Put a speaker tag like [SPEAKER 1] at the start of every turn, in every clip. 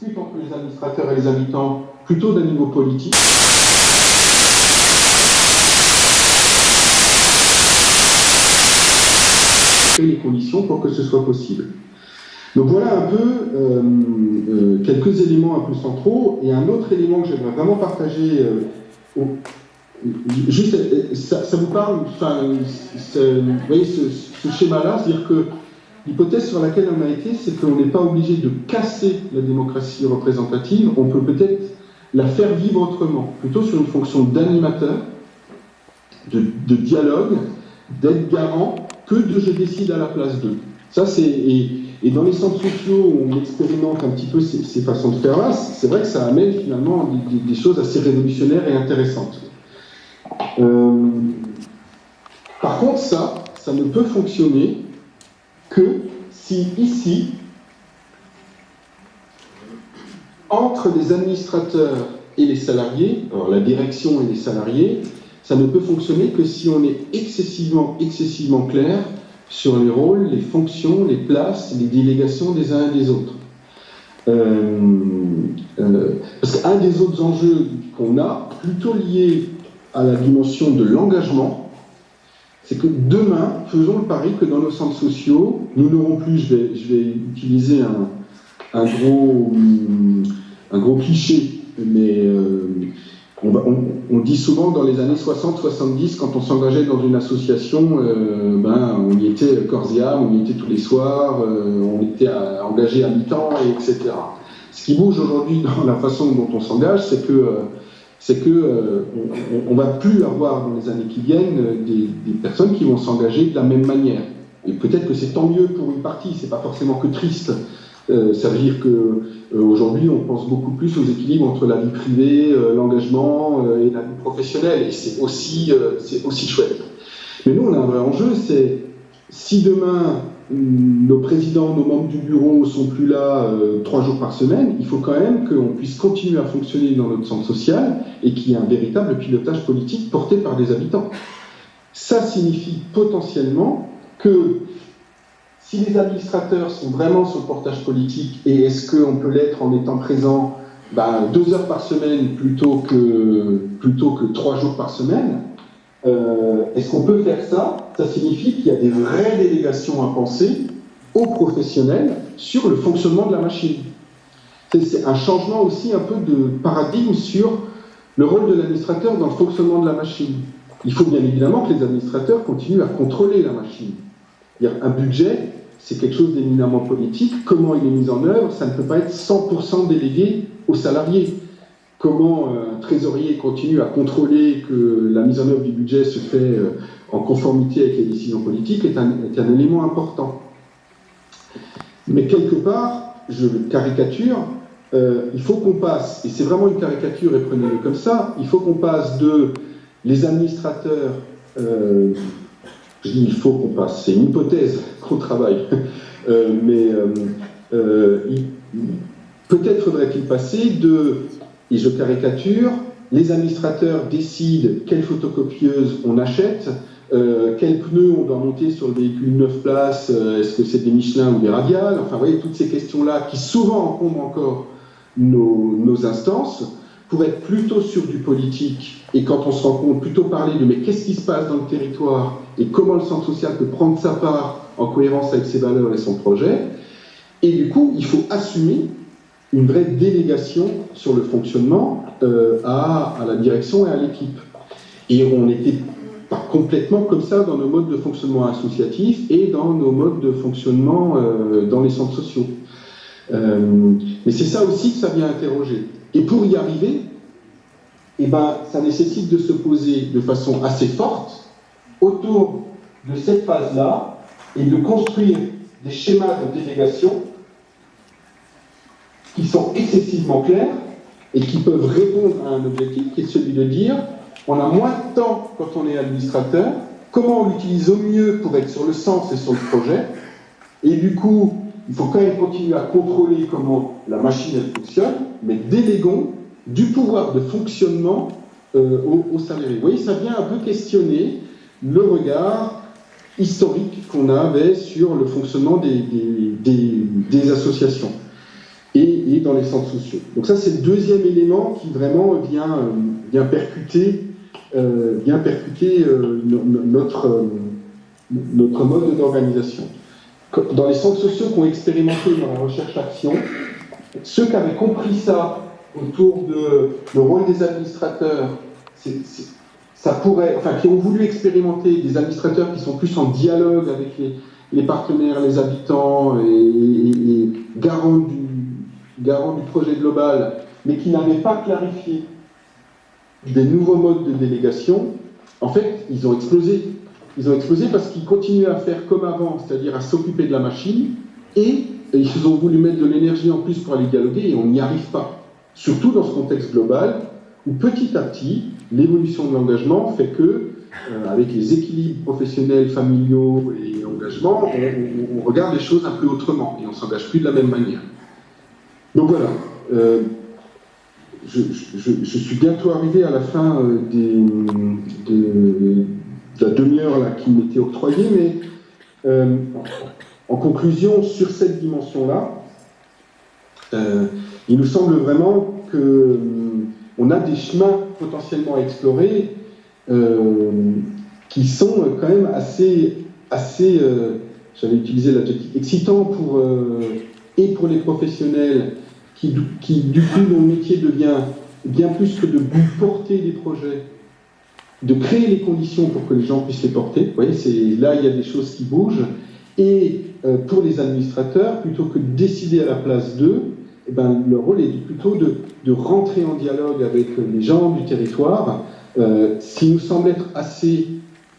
[SPEAKER 1] discute entre les administrateurs et les habitants plutôt d'un niveau politique. Créer les conditions pour que ce soit possible. Donc voilà un peu quelques éléments un peu centraux, et un autre élément que j'aimerais vraiment partager, juste, ça vous parle, enfin, vous voyez ce schéma-là, c'est-à-dire que l'hypothèse sur laquelle on a été, c'est qu'on n'est pas obligé de casser la démocratie représentative, on peut peut-être la faire vivre autrement, plutôt sur une fonction d'animateur, de dialogue, d'être garant, que de je décide à la place d'eux. Ça, c'est, et dans les centres sociaux où on expérimente un petit peu ces façons de faire là, c'est vrai que ça amène finalement des choses assez révolutionnaires et intéressantes. Par contre, ça ne peut fonctionner que si ici, entre les administrateurs et les salariés, alors la direction et les salariés, ça ne peut fonctionner que si on est excessivement clair sur les rôles, les fonctions, les places, les délégations des uns et des autres. Parce qu'un des autres enjeux qu'on a, plutôt lié à la dimension de l'engagement, c'est que demain, faisons le pari que dans nos centres sociaux, nous n'aurons plus, je vais utiliser un gros cliché, mais on dit souvent que dans les années 60-70, quand on s'engageait dans une association, on y était corps et âme, on y était tous les soirs, on était engagé à mi-temps, etc. Ce qui bouge aujourd'hui dans la façon dont on s'engage, c'est que on va plus avoir dans les années qui viennent des personnes qui vont s'engager de la même manière. Et peut-être que c'est tant mieux pour une partie, c'est pas forcément que triste. Ça veut dire qu'aujourd'hui, on pense beaucoup plus aux équilibres entre la vie privée, l'engagement et la vie professionnelle. Et c'est aussi chouette. Mais nous, on a un vrai enjeu, c'est si demain, nos présidents, nos membres du bureau sont plus là 3 jours par semaine, il faut quand même qu'on puisse continuer à fonctionner dans notre centre social et qu'il y ait un véritable pilotage politique porté par des habitants. Ça signifie potentiellement que si les administrateurs sont vraiment sur le portage politique, et est-ce qu'on peut l'être en étant présent 2 heures par semaine plutôt que 3 jours par semaine, est-ce qu'on peut faire ça? Ça signifie qu'il y a des vraies délégations à penser aux professionnels sur le fonctionnement de la machine. C'est un changement aussi un peu de paradigme sur le rôle de l'administrateur dans le fonctionnement de la machine. Il faut bien évidemment que les administrateurs continuent à contrôler la machine. Un budget, c'est quelque chose d'éminemment politique. Comment il est mis en œuvre, ça ne peut pas être 100% délégué aux salariés. Comment un trésorier continue à contrôler que la mise en œuvre du budget se fait en conformité avec les décisions politiques est un élément important. Mais quelque part, je caricature, il faut qu'on passe, et c'est vraiment une caricature et prenez-le comme ça, il faut qu'on passe de les administrateurs, je dis il faut qu'on passe, c'est une hypothèse qu'on travaille, mais peut-être faudrait-il passer de, et je caricature, les administrateurs décident quelle photocopieuse on achète, quels pneus on doit monter sur le véhicule 9 places, est-ce que c'est des Michelin ou des Radial, enfin vous voyez toutes ces questions-là qui souvent encombrent encore nos instances, pour être plutôt sur du politique, et quand on se rend compte, plutôt parler de mais qu'est-ce qui se passe dans le territoire, et comment le centre social peut prendre sa part en cohérence avec ses valeurs et son projet, et du coup il faut assumer une vraie délégation sur le fonctionnement à la direction et à l'équipe. Et on n'était pas complètement comme ça dans nos modes de fonctionnement associatifs et dans nos modes de fonctionnement dans les centres sociaux. Mais c'est ça aussi que ça vient interroger. Et pour y arriver, ça nécessite de se poser de façon assez forte autour de cette phase-là et de construire des schémas de délégation qui sont excessivement clairs et qui peuvent répondre à un objectif qui est celui de dire on a moins de temps quand on est administrateur, comment on l'utilise au mieux pour être sur le sens et sur le projet, et du coup, il faut quand même continuer à contrôler comment la machine elle fonctionne, mais déléguons du pouvoir de fonctionnement aux salariés. Vous voyez, ça vient un peu questionner le regard historique qu'on avait sur le fonctionnement des associations. Et dans les centres sociaux. Donc ça, c'est le deuxième élément qui vraiment vient percuter notre mode d'organisation. Dans les centres sociaux qui ont expérimenté dans la recherche-action, ceux qui avaient compris ça autour de le rôle des administrateurs, qui ont voulu expérimenter des administrateurs qui sont plus en dialogue avec les partenaires, les habitants et garants du projet global, mais qui n'avaient pas clarifié des nouveaux modes de délégation, en fait, ils ont explosé. Ils ont explosé parce qu'ils continuaient à faire comme avant, c'est-à-dire à s'occuper de la machine, et ils ont voulu mettre de l'énergie en plus pour aller dialoguer, et on n'y arrive pas. Surtout dans ce contexte global, où petit à petit, l'évolution de l'engagement fait que, avec les équilibres professionnels, familiaux et engagement, on regarde les choses un peu autrement, et on ne s'engage plus de la même manière. Donc voilà. Je suis bientôt arrivé à la fin de la demi-heure là, qui m'était octroyée, mais en conclusion, sur cette dimension-là, il nous semble vraiment qu'on a des chemins potentiellement à explorer qui sont quand même assez j'avais utilisé l'adjectif excitant et pour les professionnels qui du coup, dont le métier devient bien plus que de porter des projets, de créer les conditions pour que les gens puissent les porter. Vous voyez, là, il y a des choses qui bougent. Et pour les administrateurs, plutôt que de décider à la place d'eux, eh ben, leur rôle est plutôt de rentrer en dialogue avec les gens du territoire, ce qui nous semble être assez,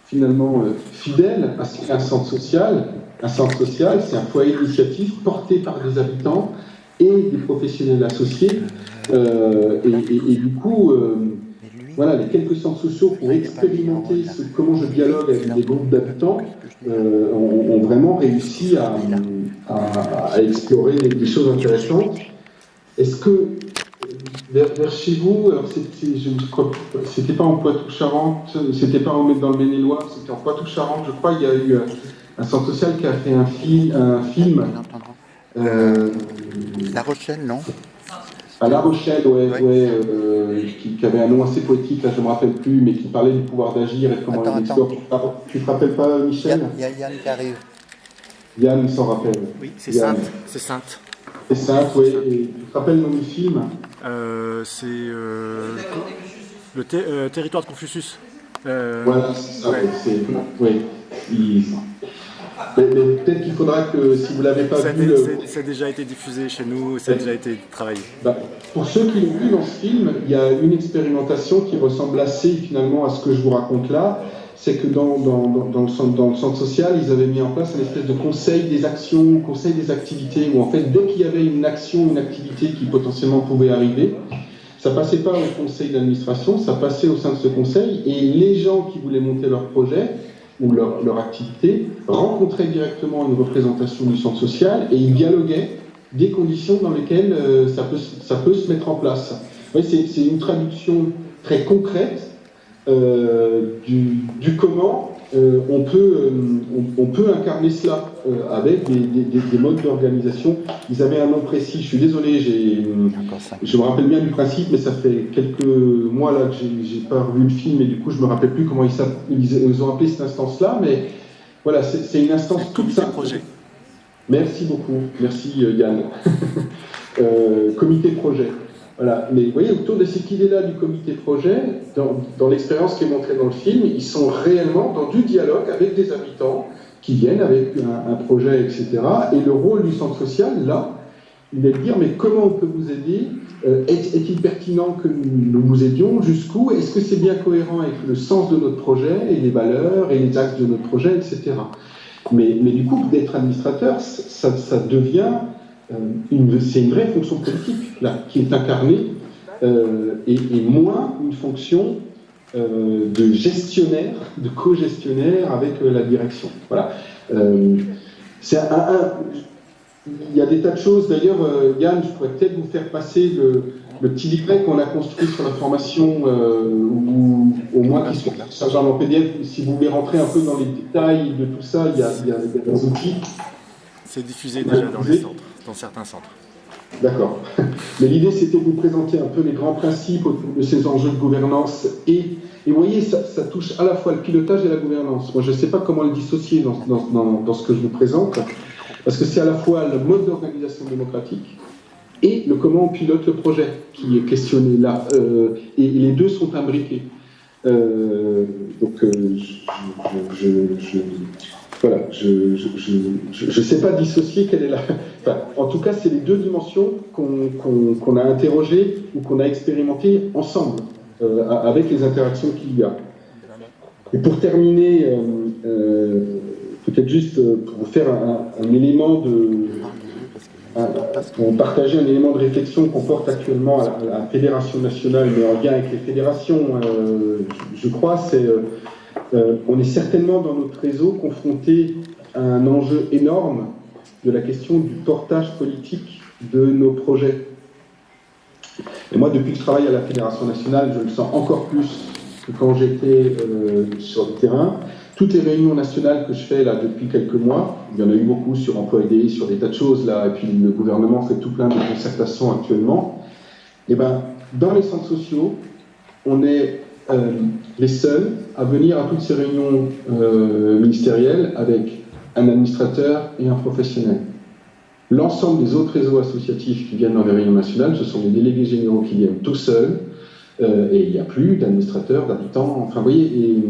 [SPEAKER 1] finalement, fidèle à ce qu'est un centre social. Un centre social, c'est un foyer d'initiative porté par des habitants et des professionnels associés. Et du coup, voilà, les quelques centres sociaux pour expérimenter comment je dialogue avec des groupes d'habitants ont vraiment réussi à explorer des choses intéressantes. Est-ce que, vers chez vous, alors c'était pas en Poitou-Charentes, c'était pas dans le Maine-et-Loire, c'était en Poitou-Charentes, je crois, il y a eu un centre social qui a fait un film.
[SPEAKER 2] La Rochelle, non?
[SPEAKER 1] À La Rochelle, qui avait un nom assez poétique, là je ne me rappelle plus, mais qui parlait du pouvoir d'agir et de comment on explore. Tu ne te rappelles pas, Michel?
[SPEAKER 2] Il y a Yann qui arrive.
[SPEAKER 1] Yann s'en rappelle.
[SPEAKER 3] Oui, c'est Sainte. C'est Sainte.
[SPEAKER 1] C'est Sainte, oui. Et tu te rappelles le nom du film?
[SPEAKER 3] C'est le territoire de Confucius.
[SPEAKER 1] Voilà, c'est ça. Ouais. Mais peut-être qu'il faudra que, si vous ne l'avez pas vu...
[SPEAKER 3] Ça a déjà été diffusé chez nous, ça a déjà été travaillé.
[SPEAKER 1] Pour ceux qui l'ont vu dans ce film, il y a une expérimentation qui ressemble assez finalement à ce que je vous raconte là. C'est que dans le centre social, ils avaient mis en place une espèce de conseil des actions, conseil des activités, où en fait, dès qu'il y avait une action, une activité qui potentiellement pouvait arriver, ça ne passait pas au conseil d'administration, ça passait au sein de ce conseil, et les gens qui voulaient monter leur projet ou leur activité rencontraient directement une représentation du centre social et ils dialoguaient des conditions dans lesquelles ça peut se mettre en place. Oui, c'est une traduction très concrète du comment on peut incarner cela avec des modes d'organisation. Ils avaient un nom précis, je suis désolé, je me rappelle bien du principe, mais ça fait quelques mois là que j'ai pas revu le film et du coup je me rappelle plus comment ils ont appelé cette instance-là, mais voilà, c'est une instance toute simple.
[SPEAKER 3] Projet.
[SPEAKER 1] Merci beaucoup, merci Yann. Comité projet. Voilà. Mais vous voyez, autour de cette idée-là du comité projet, dans l'expérience qui est montrée dans le film, ils sont réellement dans du dialogue avec des habitants qui viennent avec un projet, etc. Et le rôle du centre social, là, il est de dire, mais comment on peut vous aider? Est-il pertinent que nous vous aidions? Jusqu'où? Est-ce que c'est bien cohérent avec le sens de notre projet et les valeurs et les axes de notre projet, etc. Mais du coup, d'être administrateur, ça devient... c'est une vraie fonction politique là, qui est incarnée et moins une fonction de gestionnaire, de co-gestionnaire avec la direction. Voilà. Il y a des tas de choses. D'ailleurs, Yann, je pourrais peut-être vous faire passer le petit livret qu'on a construit sur la formation, ou au moins qui soit téléchargeable en PDF. Si vous voulez rentrer un peu dans les détails de tout ça, il y a des outils.
[SPEAKER 3] C'est diffusé déjà dans les centres. Dans certains centres.
[SPEAKER 1] D'accord. Mais l'idée, c'était de vous présenter un peu les grands principes autour de ces enjeux de gouvernance. Et vous voyez, ça touche à la fois le pilotage et la gouvernance. Moi, je ne sais pas comment le dissocier dans ce que je vous présente, parce que c'est à la fois le mode d'organisation démocratique et le comment on pilote le projet qui est questionné là. Et les deux sont imbriqués. Voilà, je sais pas dissocier quelle est la... Enfin, en tout cas, c'est les deux dimensions qu'on a interrogées ou qu'on a expérimentées ensemble, avec les interactions qu'il y a. Et pour terminer, peut-être juste pour vous faire un élément pour partager un élément de réflexion qu'on porte actuellement à la Fédération nationale, mais en lien avec les fédérations, je crois, c'est... on est certainement dans notre réseau confronté à un enjeu énorme de la question du portage politique de nos projets. Et moi, depuis que je travaille à la Fédération nationale, je le sens encore plus que quand j'étais sur le terrain. Toutes les réunions nationales que je fais là depuis quelques mois, il y en a eu beaucoup sur emploi aidé, sur des tas de choses là, et puis le gouvernement fait tout plein de concertations actuellement. Et ben, dans les centres sociaux, on est les seuls à venir à toutes ces réunions ministérielles avec un administrateur et un professionnel. L'ensemble des autres réseaux associatifs qui viennent dans les réunions nationales, ce sont les délégués généraux qui viennent tout seuls, et il n'y a plus d'administrateurs, d'habitants, enfin vous voyez,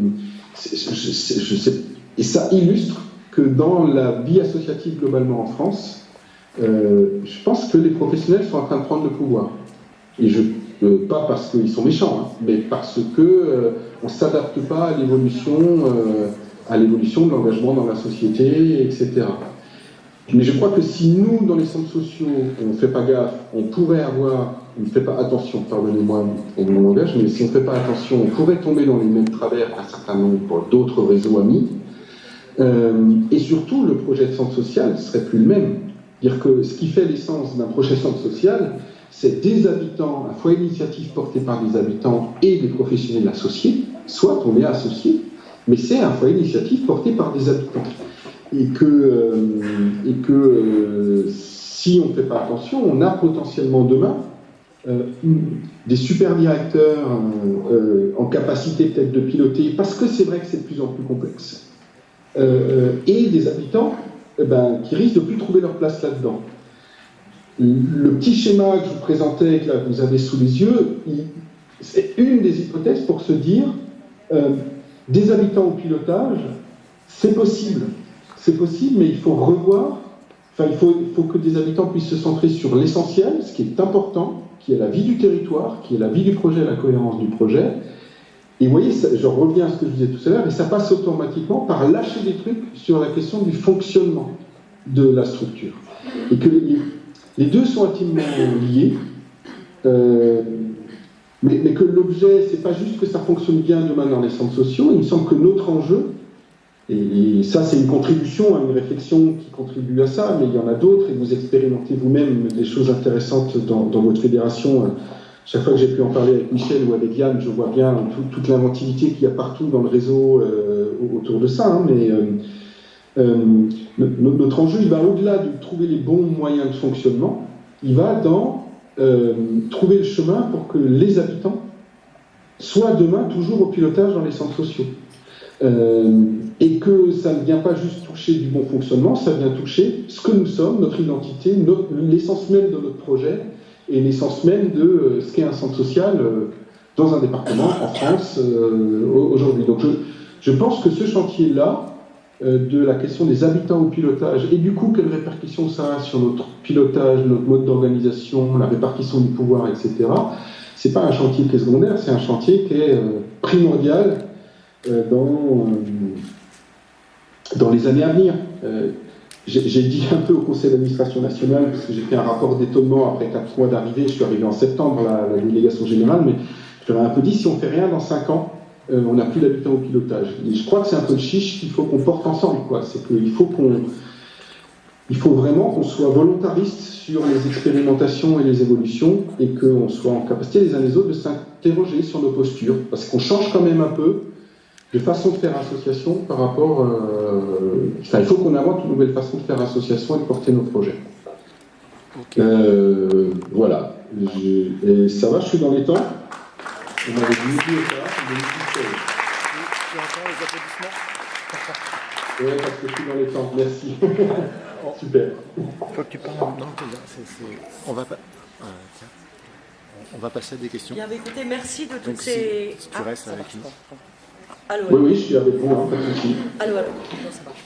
[SPEAKER 1] et ça illustre que dans la vie associative globalement en France, je pense que les professionnels sont en train de prendre le pouvoir. Et pas parce qu'ils sont méchants, hein, mais parce que on ne s'adapte pas à l'évolution de l'engagement dans la société, etc. Mais je crois que si nous, dans les centres sociaux, on ne fait pas gaffe, on pourrait avoir, on ne fait pas attention, pardonnez-moi pour mon langage, mais si on ne fait pas attention, on pourrait tomber dans les mêmes travers qu'un certain nombre d'autres réseaux amis. Et surtout, le projet de centre social ne serait plus le même. Dire que ce qui fait l'essence d'un projet de centre social, c'est des habitants, un foyer d'initiative porté par des habitants et des professionnels associés, soit on est associé, mais c'est un foyer d'initiative porté par des habitants. Et que si on ne fait pas attention, on a potentiellement demain des super directeurs en capacité peut-être de piloter, parce que c'est vrai que c'est de plus en plus complexe, et des habitants qui risquent de ne plus trouver leur place là-dedans. Le petit schéma que je vous présentais, que là, vous avez sous les yeux, c'est une des hypothèses pour se dire des habitants au pilotage, c'est possible. C'est possible, mais il faut revoir, il faut que des habitants puissent se centrer sur l'essentiel, ce qui est important, qui est la vie du territoire, qui est la vie du projet, la cohérence du projet. Et vous voyez, je reviens à ce que je disais tout à l'heure, et ça passe automatiquement par lâcher des trucs sur la question du fonctionnement de la structure. Et que les deux sont intimement liés, mais que l'objet, c'est pas juste que ça fonctionne bien demain dans les centres sociaux. Il me semble que notre enjeu, et ça c'est une contribution à une réflexion qui contribue à ça, mais il y en a d'autres, et vous expérimentez vous-même des choses intéressantes dans votre fédération. Chaque fois que j'ai pu en parler avec Michel ou avec Yann, je vois bien toute l'inventivité qu'il y a partout dans le réseau autour de ça, hein, mais notre enjeu, il va au-delà de trouver les bons moyens de fonctionnement, il va dans trouver le chemin pour que les habitants soient demain toujours au pilotage dans les centres sociaux. Et que ça ne vient pas juste toucher du bon fonctionnement, ça vient toucher ce que nous sommes, notre identité, l'essence même de notre projet et l'essence même de ce qu'est un centre social dans un département en France aujourd'hui. Donc je pense que ce chantier-là, de la question des habitants au pilotage, et du coup, quelles répercussions ça a sur notre pilotage, notre mode d'organisation, la répartition du pouvoir, etc., c'est pas un chantier qui est secondaire, c'est un chantier qui est primordial dans les années à venir. J'ai dit un peu au conseil d'administration nationale, parce que j'ai fait un rapport d'étonnement après 4 mois d'arrivée, je suis arrivé en septembre à la délégation générale, mais je leur ai un peu dit, si on fait rien dans 5 ans, on n'a plus d'habitants au pilotage. Et je crois que c'est un peu le chiche qu'il faut qu'on porte ensemble, quoi. C'est qu'il faut vraiment qu'on soit volontariste sur les expérimentations et les évolutions, et qu'on soit en capacité les uns les autres de s'interroger sur nos postures, parce qu'on change quand même un peu de façon de faire association par rapport... il faut qu'on invente une nouvelle façon de faire association et de porter nos projets.
[SPEAKER 3] Ok.
[SPEAKER 1] Voilà. Et ça va, je suis dans les temps. On m'avait dit midi et ça, il est midi 16.
[SPEAKER 3] Tu entends les applaudissements?
[SPEAKER 1] Ouais, parce que je suis dans les temps. Merci. Super.
[SPEAKER 2] Faut que tu parles.
[SPEAKER 3] Non, on va pas. Tiens. On va passer à des questions.
[SPEAKER 4] Bien, écoutez, merci de toutes
[SPEAKER 3] Donc,
[SPEAKER 4] ces...
[SPEAKER 3] si tu restes
[SPEAKER 4] ça
[SPEAKER 3] avec
[SPEAKER 4] marche
[SPEAKER 3] nous.
[SPEAKER 4] pas. Allô,
[SPEAKER 1] Oui, oui, je suis avec vous, hein, pas de souci.
[SPEAKER 4] allô. Non, ça marche.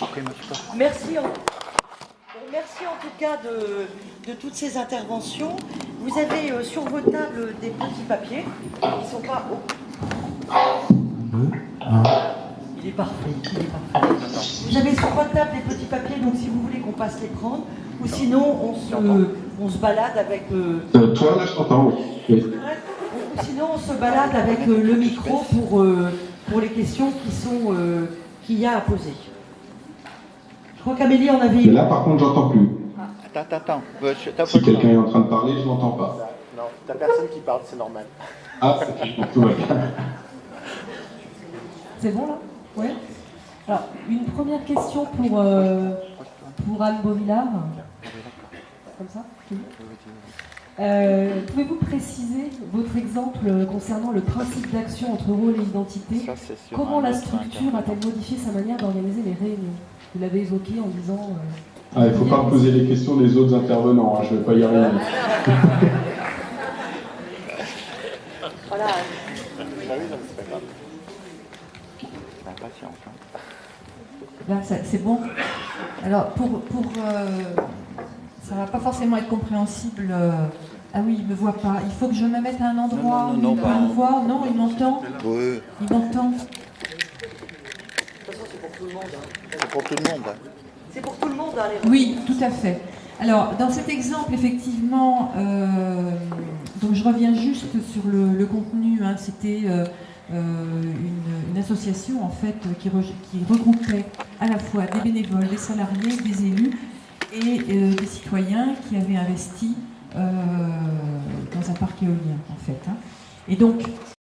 [SPEAKER 2] Après, moi, tu parles.
[SPEAKER 4] Merci en tout cas de toutes ces interventions. Vous avez sur vos tables des petits papiers qui ne sont pas hauts. Il est parfait, il est parfait. Vous avez sur votre table des petits papiers, donc si vous voulez qu'on passe les prendre, ou sinon on se balade avec...
[SPEAKER 1] Toi, là, je t'entends. Oui.
[SPEAKER 4] Ou sinon on se balade avec le micro pour les questions qu'il y a à poser. Je crois qu'Amélie en avait...
[SPEAKER 1] Mais là, par contre, j'entends plus.
[SPEAKER 2] Attends.
[SPEAKER 1] Si quelqu'un est en train de parler, je n'entends pas.
[SPEAKER 3] Non, t'as personne qui parle, c'est normal.
[SPEAKER 1] Ah, c'est bon, tout va bien.
[SPEAKER 5] C'est bon là? Oui. Alors, une première question pour Anne Beauvillard. Comme ça? Pouvez-vous préciser votre exemple concernant le principe d'action entre rôle et identité?
[SPEAKER 2] Ça, c'est sur
[SPEAKER 5] Comment
[SPEAKER 2] un
[SPEAKER 5] la
[SPEAKER 2] autre
[SPEAKER 5] structure a-t-elle modifié sa manière d'organiser les réunions? Vous l'avez évoqué en disant...
[SPEAKER 1] Ah, il ne faut pas me poser les questions des autres intervenants, hein, je ne vais pas y arriver.
[SPEAKER 4] Voilà.
[SPEAKER 2] Patience.
[SPEAKER 5] Là, c'est bon. Alors, ça va pas forcément être compréhensible. Ah oui, il me voit pas. Il faut que je me mette à un endroit où il peut me voir. Non, il m'entend.
[SPEAKER 2] Oui,
[SPEAKER 5] Il m'entend.
[SPEAKER 4] De toute façon, c'est pour tout le monde.
[SPEAKER 2] c'est pour tout le monde.
[SPEAKER 4] C'est pour tout le monde, les
[SPEAKER 5] Oui, tout à fait. Alors, dans cet exemple, effectivement, donc je reviens juste sur le contenu. Hein, c'était une association en fait qui regroupait à la fois des bénévoles, des salariés, des élus et des citoyens qui avaient investi dans un parc éolien en fait. Hein. Et donc,